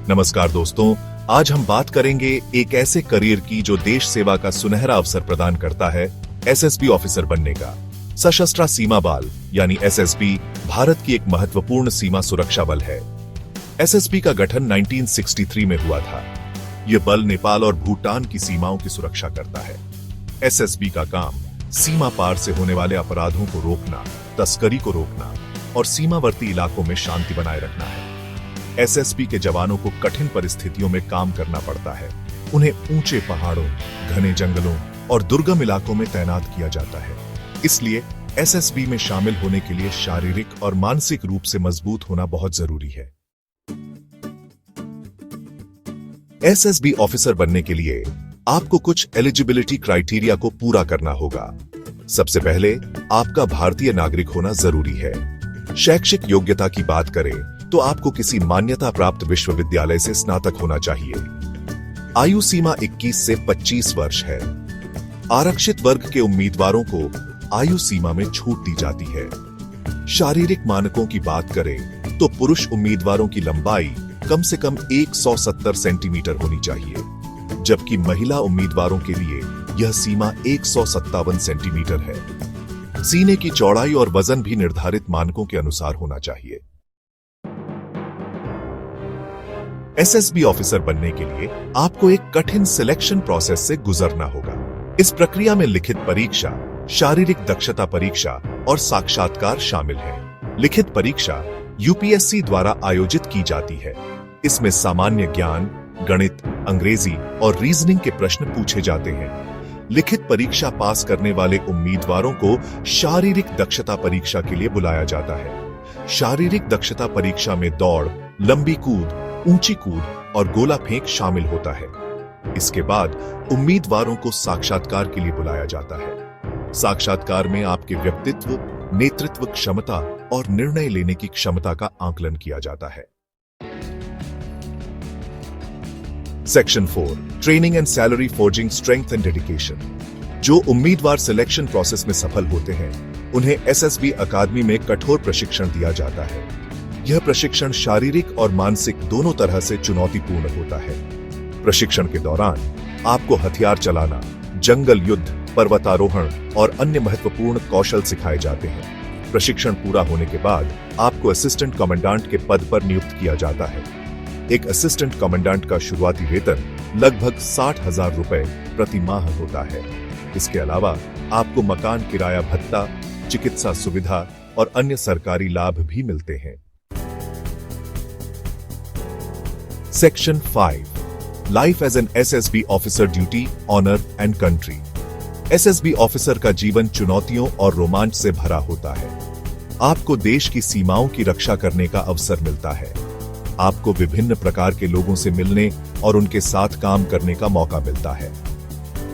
नमस्कार दोस्तों, आज हम बात करेंगे एक ऐसे करियर की जो देश सेवा का सुनहरा अवसर प्रदान करता है, एसएसबी ऑफिसर बनने का। सशस्त्र सीमा बल यानी एसएसबी भारत की एक महत्वपूर्ण सीमा सुरक्षा बल है। एसएसबी का गठन 1963 में हुआ था। यह बल नेपाल और भूटान की सीमाओं की सुरक्षा करता है। एसएसबी का काम सीमा पार से होने वाले अपराधों को रोकना, तस्करी को रोकना और सीमावर्ती इलाकों में शांति बनाए रखना है। एसएसबी के जवानों को कठिन परिस्थितियों में काम करना पड़ता है। उन्हें ऊंचे पहाड़ों, घने जंगलों और दुर्गम इलाकों में तैनात किया जाता है। इसलिए एसएसबी में शामिल होने के लिए शारीरिक और मानसिक रूप से मजबूत होना बहुत जरूरी है। एसएसबी ऑफिसर बनने के लिए आपको कुछ एलिजिबिलिटी क्राइटेरिया को पूरा करना होगा। सबसे पहले आपका भारतीय नागरिक होना जरूरी है। शैक्षिक योग्यता की बात करें तो आपको किसी मान्यता प्राप्त विश्वविद्यालय से स्नातक होना चाहिए। आयु सीमा 21 से 25 वर्ष है। आरक्षित वर्ग के उम्मीदवारों को आयु सीमा में छूट दी जाती है। शारीरिक मानकों की बात करें तो पुरुष उम्मीदवारों की लंबाई कम से कम 170 सेंटीमीटर होनी चाहिए, जबकि महिला उम्मीदवारों के लिए यह सीमा 157 सेंटीमीटर है। सीने की चौड़ाई और वजन भी निर्धारित मानकों के अनुसार होना चाहिए। एसएसबी ऑफिसर बनने के लिए आपको एक कठिन सिलेक्शन प्रोसेस से गुजरना होगा। इस प्रक्रिया में लिखित परीक्षा, शारीरिक दक्षता परीक्षा और साक्षात्कार शामिल है। लिखित परीक्षा यूपीएससी द्वारा आयोजित की जाती है। इसमें सामान्य ज्ञान, गणित, अंग्रेजी और रीजनिंग के प्रश्न पूछे जाते हैं। लिखित परीक्षा पास करने वाले उम्मीदवारों को शारीरिक दक्षता परीक्षा के लिए बुलाया जाता है। शारीरिक दक्षता परीक्षा में दौड़, लंबी कूद, ऊंची कूद और गोला फेंक शामिल होता है। इसके बाद उम्मीदवारों को साक्षात्कार के लिए बुलाया जाता है। साक्षात्कार में आपके व्यक्तित्व, नेतृत्व क्षमता और निर्णय लेने की क्षमता का आकलन किया जाता है। Section 4 training and salary forging strength and dedication. जो उम्मीदवार सिलेक्शन प्रोसेस में सफल होते हैं, उन्हें एसएसबी अकादमी में कठोर प्रशिक्षण दिया जाता है। यह प्रशिक्षण शारीरिक और मानसिक दोनों तरह से चुनौतीपूर्ण होता है। प्रशिक्षण के दौरान आपको हथियार चलाना, जंगल युद्ध, पर्वतारोहण और अन्य महत्वपूर्ण कौशल सिखाए जाते हैं। प्रशिक्षण पूरा होने के बाद आपको असिस्टेंट कमांडेंट के पद पर नियुक्त किया जाता है। एक असिस्टेंट कमांडेंट का शुरुआती वेतन लगभग 60,000 रुपए प्रति माह होता है। इसके अलावा आपको मकान किराया भत्ता, चिकित्सा सुविधा और अन्य सरकारी लाभ भी मिलते हैं। Section 5 life as an SSB officer duty, honour and country. SSB officer का जीवन चुनौतियों और रोमांच से भरा होता है। आपको देश की सीमाओं की रक्षा करने का अवसर मिलता है। आपको विभिन्न प्रकार के लोगों से मिलने और उनके साथ काम करने का मौका मिलता है।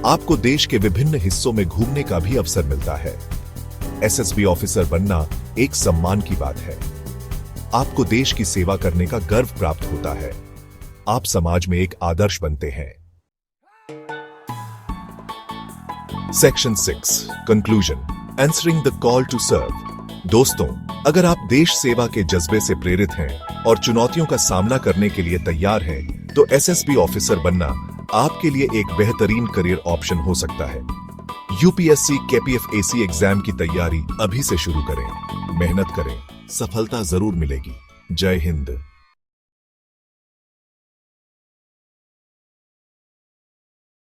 आपको देश के विभिन्न हिस्सों में घूमने का भी अवसर मिलता है। एसएसबी ऑफिसर बनना एक सम्मान की बात है। आपको देश की सेवा करने का गर्व प्राप्त होता है। आप समाज में एक आदर्श बनते हैं। Section 6 conclusion answering the call to serve. दोस्तों, अगर आप देश सेवा के जज्बे से प्रेरित हैं और चुनौतियों का सामना करने के लिए तैयार हैं, तो एसएसबी ऑफिसर बनना आपके लिए एक बेहतरीन करियर ऑप्शन हो सकता है। यूपीएससी केपीएफएसी एग्जाम की तैयारी अभी से शुरू करें। मेहनत करें, सफलता जरूर मिलेगी। जय हिंद।